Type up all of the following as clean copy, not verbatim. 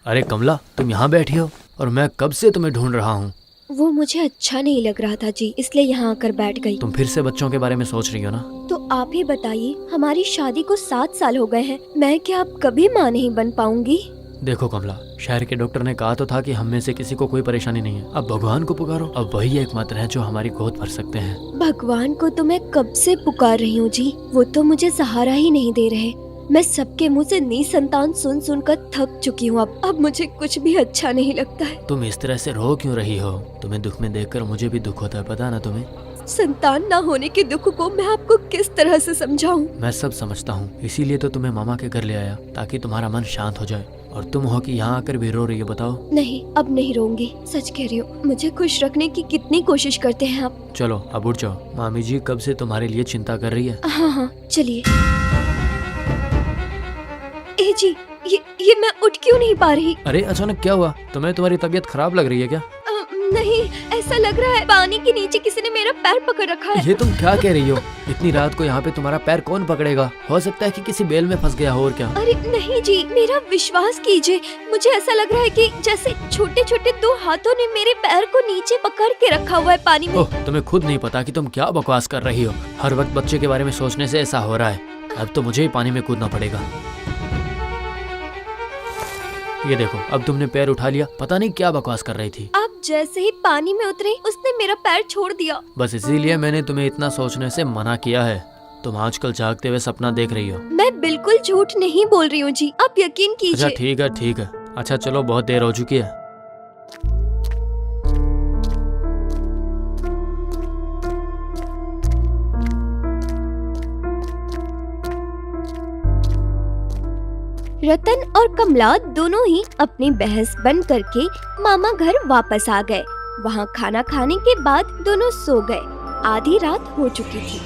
अरे कमला, तुम यहाँ बैठी हो और मैं कब से तुम्हें ढूंढ रहा हूँ। वो मुझे अच्छा नहीं लग रहा था जी, इसलिए यहाँ आकर बैठ गई। तुम फिर से बच्चों के बारे में सोच रही हो ना। तो आप ही बताइए, हमारी शादी को 7 साल हो गए हैं, मैं क्या अब कभी माँ नहीं बन पाऊंगी? देखो कमला, शहर के डॉक्टर ने कहा तो था कि हम में से किसी को कोई परेशानी नहीं है। अब भगवान को पुकारो, अब वही एकमात्र है जो हमारी गोद भर सकते हैं। भगवान को तो मैं कब से पुकार रही हूँ जी, वो तो मुझे सहारा ही नहीं दे रहे। मैं सबके मुंह से निसंतान सुन सुन कर थक चुकी हूँ। अब मुझे कुछ भी अच्छा नहीं लगता है। तुम इस तरह से रो क्यों रही हो? तुम्हें दुख में देखकर मुझे भी दुख होता है, पता ना तुम्हें। संतान ना होने के दुख को मैं आपको किस तरह से समझाऊं? मैं सब समझता हूँ, इसीलिए तो तुम्हें मामा के घर ले आया, ताकि तुम्हारा मन शांत हो जाए। और तुम हो कि यहाँ आकर भी रो रही हो, बताओ। नहीं, अब नहीं रोऊंगी, सच कह रही हूँ। मुझे खुश रखने की कितनी कोशिश करते हैं आप। चलो अब उठ जाओ, मामी जी कब से तुम्हारे लिए चिंता कर रही है। हाँ हाँ चलिए। ए जी, ये मैं उठ क्यों नहीं पा रही? अरे अचानक क्या हुआ? तुम्हें तुम्हारी तबीयत खराब लग रही है क्या? नहीं, ऐसा लग रहा है पानी के नीचे किसी ने मेरा पैर पकड़ रखा है। ये तुम क्या कह रही हो? इतनी रात को यहाँ पे तुम्हारा पैर कौन पकड़ेगा? हो सकता है कि किसी बेल में फंस गया हो, और क्या। अरे नहीं जी, मेरा विश्वास कीजिए, मुझे ऐसा लग रहा है कि जैसे छोटे छोटे 2 हाथों ने मेरे पैर को नीचे पकड़ के रखा हुआ है पानी में। ओह, तुम्हें खुद नहीं पता कि तुम क्या बकवास कर रही हो। हर वक्त बच्चे के बारे में सोचने से ऐसा हो रहा है। अब तो मुझे ही पानी में कूदना पड़ेगा। ये देखो, अब तुमने पैर उठा लिया। पता नहीं क्या बकवास कर रही थी। आप जैसे ही पानी में उतरे, उसने मेरा पैर छोड़ दिया। बस इसीलिए मैंने तुम्हें इतना सोचने से मना किया है। तुम आजकल जागते हुए सपना देख रही हो। मैं बिल्कुल झूठ नहीं बोल रही हूँ जी, आप यकीन अच्छा कीजिए। ठीक है ठीक है। अच्छा चलो, बहुत देर हो चुकी है। रतन और कमला दोनों ही अपनी बहस बंद करके मामा घर वापस आ गए। वहाँ खाना खाने के बाद दोनों सो गए। आधी रात हो चुकी थी।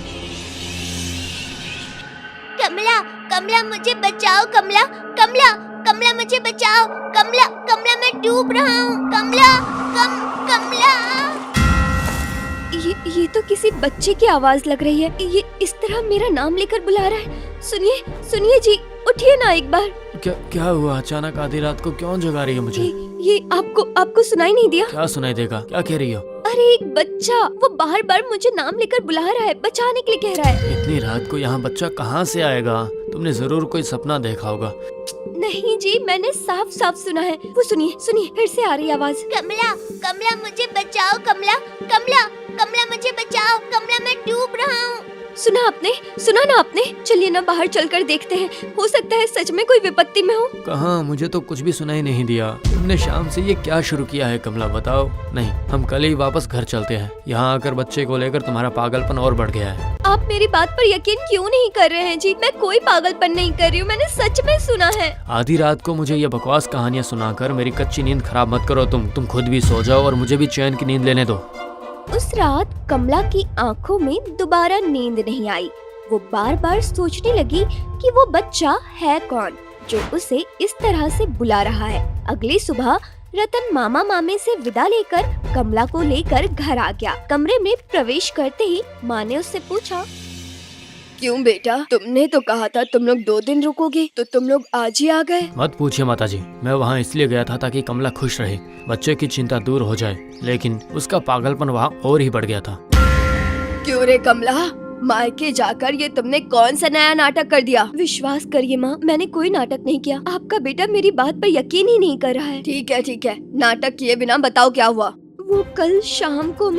कमला, कमला मुझे बचाओ, कमला, कमला, कमला मुझे बचाओ, कमला, कमला मैं डूब रहा हूँ, कमला, कमला। ये तो किसी बच्चे की आवाज लग रही है। ये इस तरह मेरा नाम लेकर बुला रहा है। सुनिए, सुनिए जी, उठिए ना एक बार। क्या हुआ? अचानक आधी रात को क्यों जगा रही है मुझे? ये आपको सुनाई नहीं दिया? क्या सुनाई देगा? क्या कह रही हो? अरे एक बच्चा, वो बार बार मुझे नाम लेकर बुला रहा है, बचाने के लिए कह रहा है। इतनी रात को यहाँ बच्चा कहाँ से आएगा? तुमने जरूर कोई सपना देखा होगा। नहीं जी, मैंने साफ साफ सुना है। वो सुनिए, सुनिए, फिर से आ रही आवाज। कमला, कमला मुझे बचाओ, कमला, कमला, कमला मुझे बचाओ, कमला मैं डूब रहा हूँ। सुना आपने? सुना ना आपने? चलिए ना बाहर चलकर देखते हैं, हो सकता है सच में कोई विपत्ति में हो। कहाँ, मुझे तो कुछ भी सुनाई नहीं दिया। तुमने शाम से ये क्या शुरू किया है कमला, बताओ। नहीं, हम कल ही वापस घर चलते हैं। यहाँ आकर बच्चे को लेकर तुम्हारा पागलपन और बढ़ गया है। आप मेरी बात पर यकीन क्यों नहीं कर रहे हैं जी? मैं कोई पागलपन नहीं कर रही हूँ, मैंने सच में सुना है। आधी रात को मुझे ये बकवास कहानियाँ सुनाकर मेरी कच्ची नींद खराब मत करो। तुम खुद भी सो जाओ और मुझे भी चैन की नींद लेने दो। उस रात कमला की आंखों में दोबारा नींद नहीं आई। वो बार बार सोचने लगी कि वो बच्चा है कौन जो उसे इस तरह से बुला रहा है। अगली सुबह रतन मामा मामे से विदा लेकर कमला को लेकर घर आ गया। कमरे में प्रवेश करते ही माँ ने उससे पूछा, क्यों बेटा, तुमने तो कहा था तुम लोग 2 दिन रुकोगे, तो तुम लोग आज ही आ गए। मत पूछिए माताजी, मैं वहाँ इसलिए गया था ताकि कमला खुश रहे, बच्चे की चिंता दूर हो जाए, लेकिन उसका पागलपन वहाँ और ही बढ़ गया था। क्यों रे कमला, मायके जाकर ये तुमने कौन सा नया नाटक कर दिया? विश्वास करिए माँ, मैंने कोई नाटक नहीं किया। आपका बेटा मेरी बात पर यकीन ही नहीं कर रहा है। ठीक है, नाटक किए बिना बताओ क्या हुआ। वो कल शाम को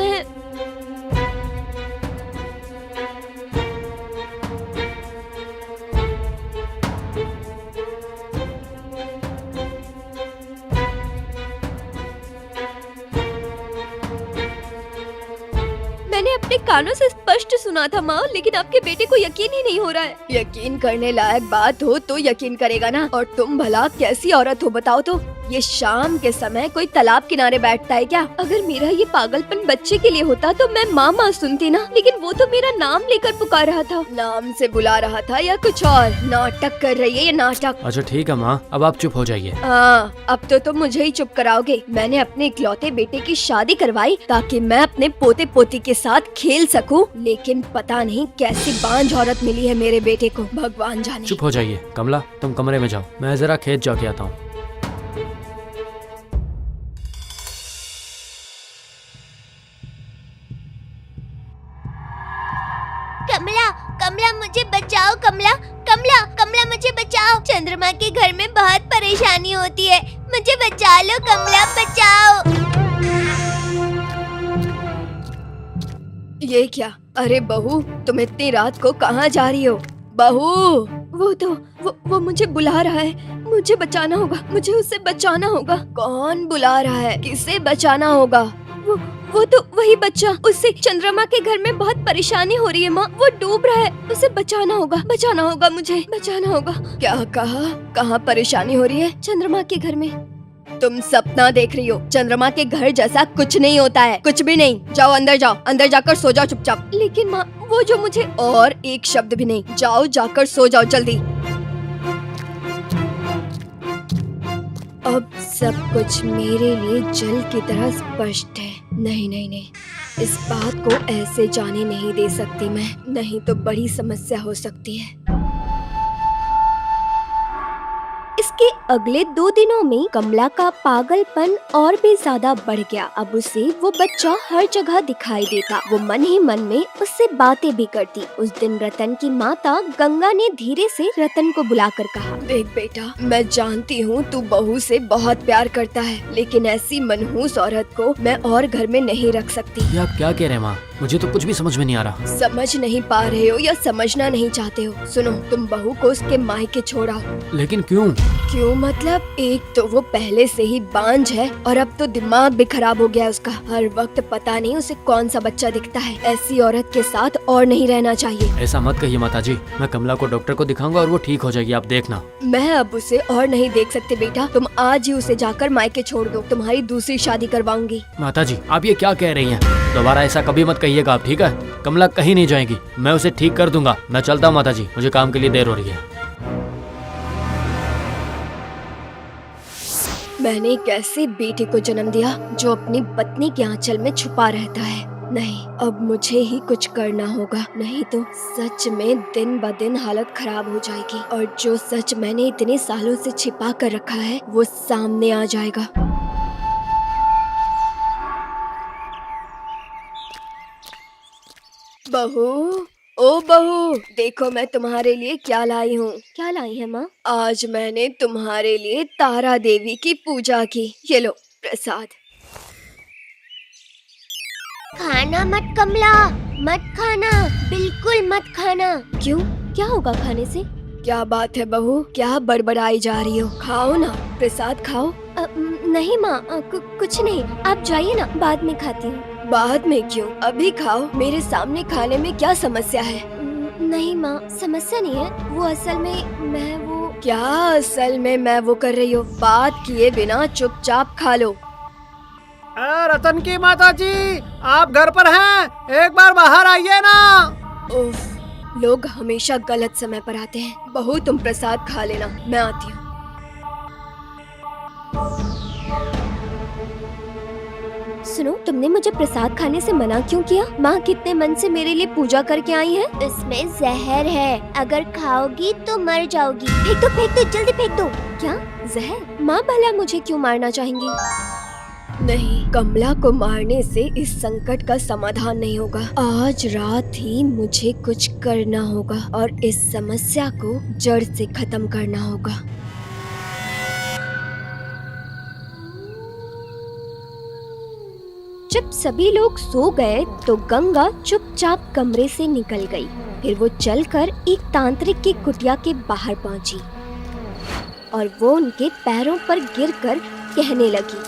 मैंने अपने कानों से स्पष्ट सुना था माँ, लेकिन आपके बेटे को यकीन ही नहीं हो रहा है। यकीन करने लायक बात हो तो यकीन करेगा ना। और तुम भला कैसी औरत हो बताओ तो? ये शाम के समय कोई तालाब किनारे बैठता है क्या? अगर मेरा ये पागलपन बच्चे के लिए होता तो मैं माँ सुनती ना, लेकिन वो तो मेरा नाम लेकर पुकार रहा था। नाम से बुला रहा था या कुछ और? नाटक कर रही है ये, नाटक। अच्छा ठीक है माँ, अब आप चुप हो जाइए। हाँ, अब तो तुम मुझे ही चुप कराओगे। मैंने अपने इकलौते बेटे की शादी करवाई ताकि मैं अपने पोते पोती के साथ खेल सकूं, लेकिन पता नहीं कैसी बांझ औरत मिली है मेरे बेटे को, भगवान जाने। चुप हो जाइए कमला, तुम कमरे में जाओ, मैं जरा खेत जाके आता हूँ। कमला मुझे बचाओ, कमला कमला कमला मुझे बचाओ। चंद्रमा के घर में बहुत परेशानी होती है, मुझे बचा लो कमला, बचाओ। ये क्या? अरे बहू, तुम इतनी रात को कहाँ जा रही हो? बहू, वो मुझे बुला रहा है, मुझे बचाना होगा, मुझे उससे बचाना होगा। कौन बुला रहा है? किसे बचाना होगा? वो तो वही बच्चा, उससे चंद्रमा के घर में बहुत परेशानी हो रही है माँ, वो डूब रहा है, उसे बचाना होगा, मुझे बचाना होगा। क्या कहा? कहाँ परेशानी हो रही है? चंद्रमा के घर में। तुम सपना देख रही हो, चंद्रमा के घर जैसा कुछ नहीं होता है, कुछ भी नहीं। जाओ, अंदर जाकर सो जाओ चुपचाप। लेकिन माँ, वो जो मुझे, और एक शब्द भी नहीं, जाओ जाकर सो जाओ जल्दी। अब सब कुछ मेरे लिए जल की तरह स्पष्ट है। नहीं, इस बात को ऐसे जाने नहीं दे सकती मैं, नहीं तो बड़ी समस्या हो सकती है। इसके अगले 2 दिनों में कमला का पागलपन और भी ज्यादा बढ़ गया। अब उसे वो बच्चा हर जगह दिखाई देता। वो मन ही मन में उससे बातें भी करती। उस दिन रतन की माता गंगा ने धीरे से रतन को बुलाकर कहा, देख बेटा, मैं जानती हूँ तू बहू से बहुत प्यार करता है, लेकिन ऐसी मनहूस औरत को मैं और घर में नहीं रख सकती। ये आप क्या कह रहे हैं माँ? मुझे तो कुछ भी समझ में नहीं आ रहा। समझ नहीं पा रहे हो या समझना नहीं चाहते हो? सुनो, तुम बहू को उसके मायके छोड़ाओ। लेकिन क्यों? क्यों मतलब? एक तो वो पहले से ही बांझ है और अब तो दिमाग भी खराब हो गया है उसका। हर वक्त पता नहीं उसे कौन सा बच्चा दिखता है। ऐसी औरत के साथ और नहीं रहना चाहिए। ऐसा मत कहिए माताजी, मैं कमला को डॉक्टर को दिखाऊंगा और वो ठीक हो जाएगी, आप देखना। मैं अब उसे और नहीं देख सकते बेटा, तुम आज ही उसे जाकर मायके छोड़ दो, तुम्हारी दूसरी शादी करवाऊंगी। माताजी, आप ये क्या कह रही हैं? दोबारा ऐसा कभी मत कहिएगा आप, ठीक है? कमला कहीं नहीं जाएगी, मैं उसे ठीक कर दूंगा। मैं चलता हूँ माताजी, मुझे काम के लिए देर हो रही है। मैंने कैसे बेटे को जन्म दिया जो अपनी पत्नी के आंचल में छुपा रहता है। नहीं, अब मुझे ही कुछ करना होगा, नहीं तो सच में दिन ब दिन हालत खराब हो जाएगी और जो सच मैंने इतने सालों से छिपा कर रखा है वो सामने आ जाएगा। बहू, ओ बहू, देखो मैं तुम्हारे लिए क्या लाई हूँ। क्या लाई है माँ? आज मैंने तुम्हारे लिए तारा देवी की पूजा की। ये लो प्रसाद। खाना मत कमला, मत खाना, बिल्कुल मत खाना। क्यों? क्या होगा खाने से? क्या बात है बहू, क्या बड़बड़ाई जा रही हो? खाओ ना, प्रसाद खाओ। नहीं माँ, कुछ नहीं, आप जाइए ना, बाद में खाती हूँ। बाद में क्यों? अभी खाओ, मेरे सामने खाने में क्या समस्या है? नहीं माँ, समस्या नहीं है, वो असल में मैं वो। क्या असल में मैं वो कर रही हो? बात किए बिना चुपचाप खा लो। रतन की माता जी, आप घर पर हैं? एक बार बाहर आइए ना। उफ, लोग हमेशा गलत समय पर आते हैं। बहू तुम प्रसाद खा लेना, मैं आती हूँ। सुनो, तुमने मुझे प्रसाद खाने से मना क्यों किया? माँ कितने मन से मेरे लिए पूजा करके आई है। इसमें जहर है, अगर खाओगी तो मर जाओगी। फेंक दो, जल्दी फेंक दो। क्या जहर? माँ भला मुझे क्यों मारना चाहेंगी? नहीं, कमला को मारने से इस संकट का समाधान नहीं होगा। आज रात ही मुझे कुछ करना होगा और इस समस्या को जड़ से खत्म करना होगा। जब सभी लोग सो गए तो गंगा चुपचाप कमरे से निकल गई। फिर वो चलकर एक तांत्रिक की कुटिया के बाहर पहुंची और वो उनके पैरों पर गिरकर कहने लगी,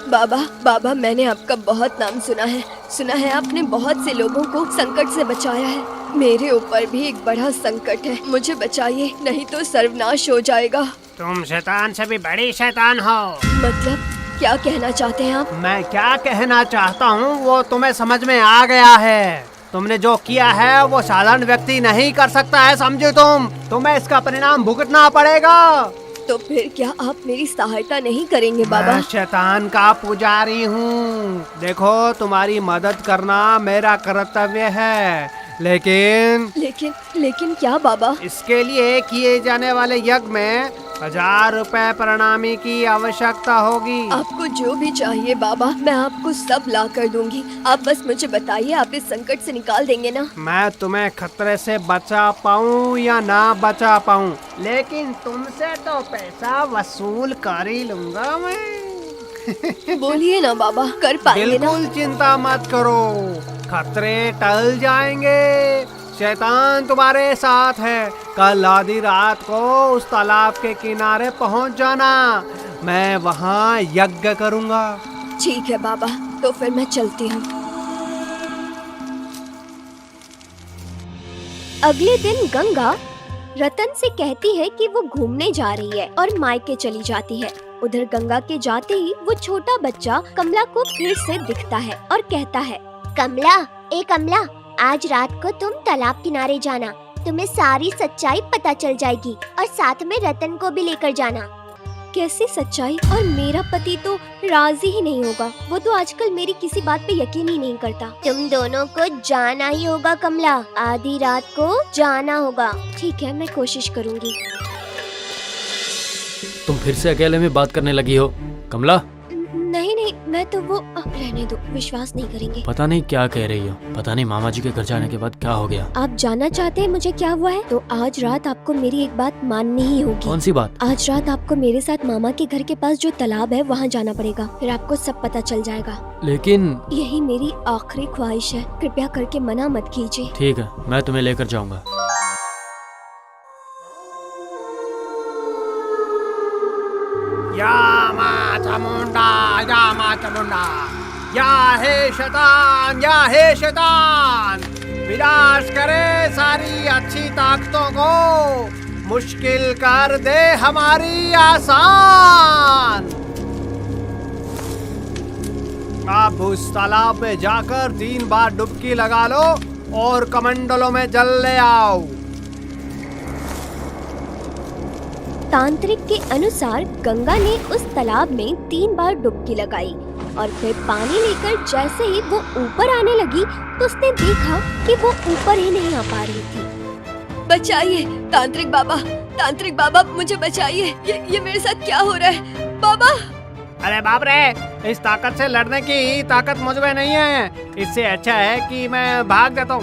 बाबा, मैंने आपका बहुत नाम सुना है आपने बहुत से लोगों को संकट से बचाया है। मेरे ऊपर भी एक बड़ा संकट है, मुझे बचाइए, नहीं तो सर्वनाश हो जाएगा। तुम शैतान से भी बड़ी शैतान हो। मतलब क्या कहना चाहते हैं आप? मैं क्या कहना चाहता हूँ वो तुम्हें समझ में आ गया है। तुमने जो किया है वो साधारण व्यक्ति नहीं कर सकता है, समझो तुम्हें इसका परिणाम भुगतना पड़ेगा। तो फिर क्या आप मेरी सहायता नहीं करेंगे बाबा? मैं शैतान का पुजारी हूँ। देखो, तुम्हारी मदद करना मेरा कर्तव्य है, लेकिन लेकिन क्या बाबा? इसके लिए किए जाने वाले यज्ञ में 1000 रुपए प्रणामी की आवश्यकता होगी। आपको जो भी चाहिए बाबा, मैं आपको सब ला कर दूंगी। आप बस मुझे बताइए, आप इस संकट से निकाल देंगे ना? मैं तुम्हें खतरे से बचा पाऊँ या ना बचा पाऊँ, लेकिन तुमसे तो पैसा वसूल कर ही लूंगा मैं। बोलिए ना बाबा, कर पाएंगे ना? बिल्कुल चिंता मत करो, खतरे टल जाएंगे। शैतान तुम्हारे साथ है। कल आधी रात को उस तालाब के किनारे पहुंच जाना, मैं वहां यज्ञ करूंगा। ठीक है बाबा, तो फिर मैं चलती हूँ। अगले दिन गंगा रतन से कहती है कि वो घूमने जा रही है और मायके चली जाती है। उधर गंगा के जाते ही वो छोटा बच्चा कमला को फिर से दिखता है और कहता है, कमला, ए कमला, आज रात को तुम तालाब किनारे जाना, तुम्हें सारी सच्चाई पता चल जाएगी और साथ में रतन को भी लेकर जाना। कैसी सच्चाई? और मेरा पति तो राजी ही नहीं होगा। वो तो आजकल मेरी किसी बात पे यकीन ही नहीं करता। तुम दोनों को जाना ही होगा कमला, आधी रात को जाना होगा। ठीक है, मैं कोशिश करूँगी। तुम फिर से अकेले में बात करने लगी हो कमला? नहीं, मैं तो वो रहने दो, विश्वास नहीं करेंगे। पता नहीं क्या कह रही हो, पता नहीं मामा जी के घर जाने के बाद क्या हो गया। आप जानना चाहते हैं मुझे क्या हुआ है? तो आज रात आपको मेरी एक बात माननी ही होगी। कौन सी बात? आज रात आपको मेरे साथ मामा के घर के पास जो तालाब है वहाँ जाना पड़ेगा, फिर आपको सब पता चल जाएगा। लेकिन यही मेरी आखिरी ख्वाहिश है, कृपया करके मना मत कीजिए। ठीक है, मैं तुम्हें लेकर जाऊंगा। या माँ चामुंडा, या माँ चामुंडा, या हे शैतान, या हे शैतान, विनाश करे सारी अच्छी ताकतों को, मुश्किल कर दे हमारी आसान। आप उस तालाब में जाकर 3 बार डुबकी लगा लो और कमंडलों में जल ले आओ। तांत्रिक के अनुसार गंगा ने उस तालाब में 3 बार डुबकी लगाई और फिर पानी लेकर जैसे ही वो ऊपर आने लगी तो उसने देखा कि वो ऊपर ही नहीं आ पा रही थी। बचाइए तांत्रिक बाबा, मुझे बचाइए। ये मेरे साथ क्या हो रहा है बाबा? अरे बाप रे, इस ताकत से लड़ने की ताकत मुझ में नहीं है। इससे अच्छा है कि मैं भाग जाता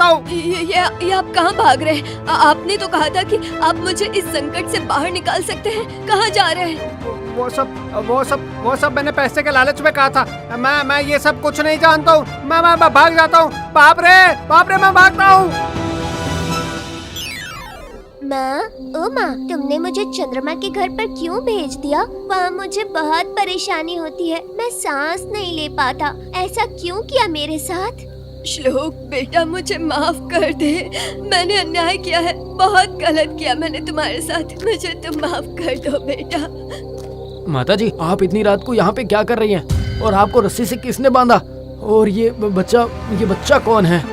हूँ। ये आप कहाँ भाग रहे हैं? आपने तो कहा था कि आप मुझे इस संकट से बाहर निकाल सकते हैं। कहाँ जा रहे हैं? वो सब मैंने पैसे के लालच में कहा था। मैं ये सब कुछ नहीं जानता हूँ। मैं भाग जाता हूँ। बाप रे, मैं भागता हूँ। माँ, ओ माँ, तुमने मुझे चंद्रमा के घर पर क्यों भेज दिया? वहाँ मुझे बहुत परेशानी होती है, मैं सांस नहीं ले पाता। ऐसा क्यों किया मेरे साथ? श्लोक बेटा, मुझे माफ कर दे। मैंने अन्याय किया है, बहुत गलत किया मैंने तुम्हारे साथ। मुझे तुम माफ कर दो बेटा। माताजी, आप इतनी रात को यहाँ पे क्या कर रही हैं? और आपको रस्सी से किसने बांधा? और ये बच्चा कौन है?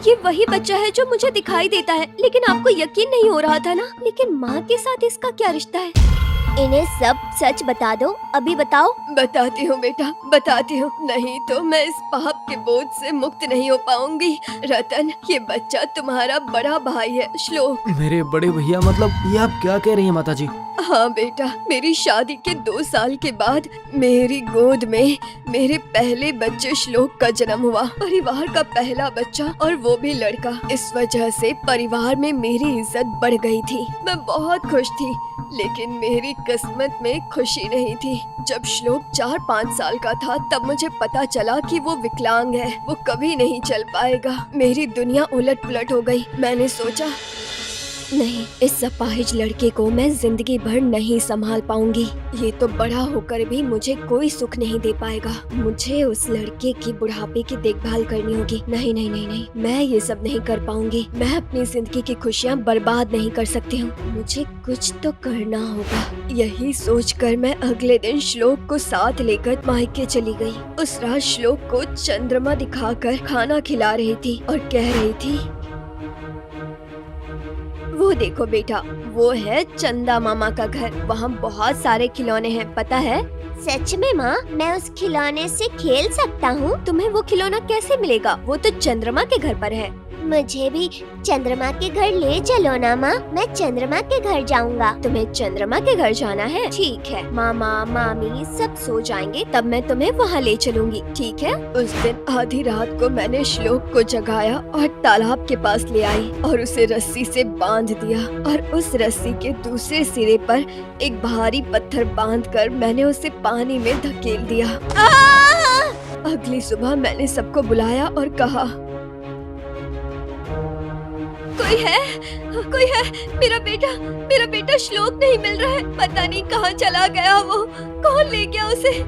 ये वही बच्चा है जो मुझे दिखाई देता है, लेकिन आपको यकीन नहीं हो रहा था ना? लेकिन माँ के साथ इसका क्या रिश्ता है? इन्हें सब सच बता दो, अभी बताओ। बताती हूँ बेटा, बताती हूँ, नहीं तो मैं इस पाप के बोझ से मुक्त नहीं हो पाऊंगी। रतन, ये बच्चा तुम्हारा बड़ा भाई है श्लोक। मेरे बड़े भैया? मतलब ये आप क्या कह रही हैं माताजी? हाँ बेटा, मेरी शादी के 2 साल के बाद मेरी गोद में मेरे पहले बच्चे श्लोक का जन्म हुआ। परिवार का पहला बच्चा, और वो भी लड़का। इस वजह से परिवार में मेरी इज्जत बढ़ गई थी। मैं बहुत खुश थी, लेकिन मेरी किस्मत में खुशी नहीं थी। जब श्लोक 4-5 साल का था तब मुझे पता चला कि वो विकलांग है, वो कभी नहीं चल पाएगा। मेरी दुनिया उलट पुलट हो गई। मैंने सोचा, नहीं, इस अपाहिज लड़के को मैं जिंदगी भर नहीं संभाल पाऊंगी। ये तो बड़ा होकर भी मुझे कोई सुख नहीं दे पाएगा। मुझे उस लड़के की बुढ़ापे की देखभाल करनी होगी। नहीं, मैं ये सब नहीं कर पाऊंगी। मैं अपनी जिंदगी की खुशियाँ बर्बाद नहीं कर सकती हूँ। मुझे कुछ तो करना होगा। यही सोचकर मैं अगले दिन श्लोक को साथ लेकर मायके चली गई। उस रात श्लोक को चंद्रमा दिखाकर खाना खिला रही थी और कह रही थी, वो देखो बेटा, वो है चंदा मामा का घर। वहाँ बहुत सारे खिलौने हैं, पता है? सच में माँ, मैं उस खिलौने से खेल सकता हूँ? तुम्हें वो खिलौना कैसे मिलेगा? वो तो चंद्रमा के घर पर है। मुझे भी चंद्रमा के घर ले चलो ना माँ, मैं चंद्रमा के घर जाऊंगा। तुम्हें चंद्रमा के घर जाना है? ठीक है, मामा मामी सब सो जाएंगे तब मैं तुम्हें वहाँ ले चलूंगी, ठीक है? उस दिन आधी रात को मैंने श्लोक को जगाया और तालाब के पास ले आई और उसे रस्सी से बांध दिया और उस रस्सी के दूसरे सिरे पर एक भारी पत्थर बांधकर मैंने उसे पानी में धकेल दिया। अगली सुबह मैंने सबको बुलाया और कहा, कोई है, मेरा बेटा श्लोक नहीं मिल रहा है, पता नहीं कहाँ चला गया वो, कौन ले गया उसे।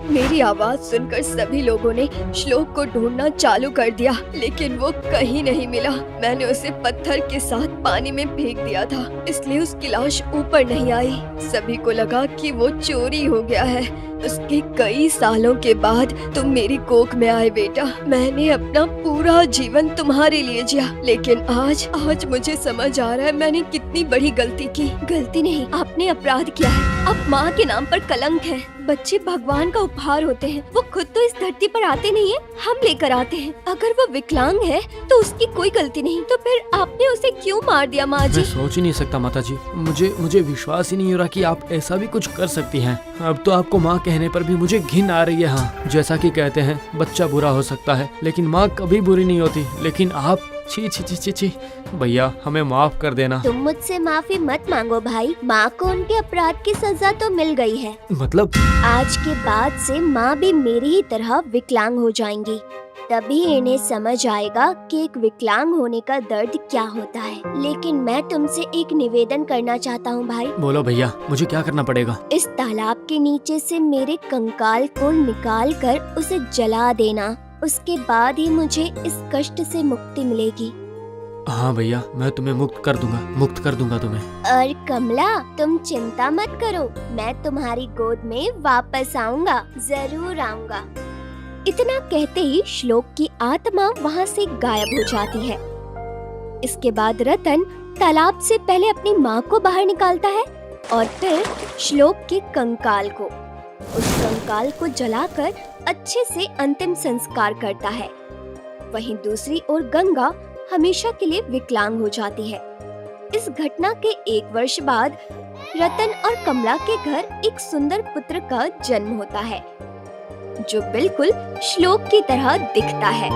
मेरी आवाज सुनकर सभी लोगों ने श्लोक को ढूंढना चालू कर दिया, लेकिन वो कहीं नहीं मिला। मैंने उसे पत्थर के साथ पानी में फेंक दिया था, इसलिए उसकी लाश ऊपर नहीं आई। सभी को लगा कि वो चोरी हो गया है। उसके कई सालों के बाद तुम मेरी कोख में आए बेटा। मैंने अपना पूरा जीवन तुम्हारे लिए जिया, लेकिन आज मुझे समझ आ रहा है मैंने कितनी बड़ी गलती की। गलती नहीं, आपने अपराध किया है। अब माँ के नाम पर कलंक है। बच्चे भगवान का उपहार होते हैं, वो खुद तो इस धरती पर आते नहीं है, हम लेकर आते हैं। अगर वो विकलांग है तो उसकी कोई गलती नहीं, तो फिर आपने उसे क्यों मार दिया माँ जी? मैं सोच ही नहीं सकता माता जी, मुझे विश्वास ही नहीं हो रहा कि आप ऐसा भी कुछ कर सकती हैं। अब तो आपको माँ कहने पर भी मुझे घिन आ रही है। हाँ, जैसा कि कहते हैं बच्चा बुरा हो सकता है लेकिन माँ कभी बुरी नहीं होती, लेकिन आप छी छी छी छी छी। भैया हमें माफ कर देना। तुम मुझसे माफी मत मांगो भाई, माँ को उनके अपराध की सजा तो मिल गई है। मतलब? आज के बाद से माँ भी मेरी ही तरह विकलांग हो जाएंगी, तभी इन्हें समझ आएगा कि एक विकलांग होने का दर्द क्या होता है। लेकिन मैं तुमसे एक निवेदन करना चाहता हूँ भाई। बोलो भैया, मुझे क्या करना पड़ेगा? इस तालाब के नीचे से मेरे कंकाल को निकाल कर उसे जला देना, उसके बाद ही मुझे इस कष्ट से मुक्ति मिलेगी। हाँ भैया, मैं तुम्हें मुक्त कर दूंगा तुम्हें। और कमला, तुम चिंता मत करो, मैं तुम्हारी गोद में वापस आऊंगा, जरूर आऊंगा। इतना कहते ही श्लोक की आत्मा वहाँ से गायब हो जाती है। इसके बाद रतन तालाब से पहले अपनी माँ को बाहर निकालता है और फिर श्लोक के कंकाल को, उस कंकाल को जलाकर अच्छे से अंतिम संस्कार करता है। वहीं दूसरी ओर गंगा हमेशा के लिए विकलांग हो जाती है। इस घटना के 1 वर्ष बाद रतन और कमला के घर एक सुंदर पुत्र का जन्म होता है, जो बिल्कुल श्लोक की तरह दिखता है।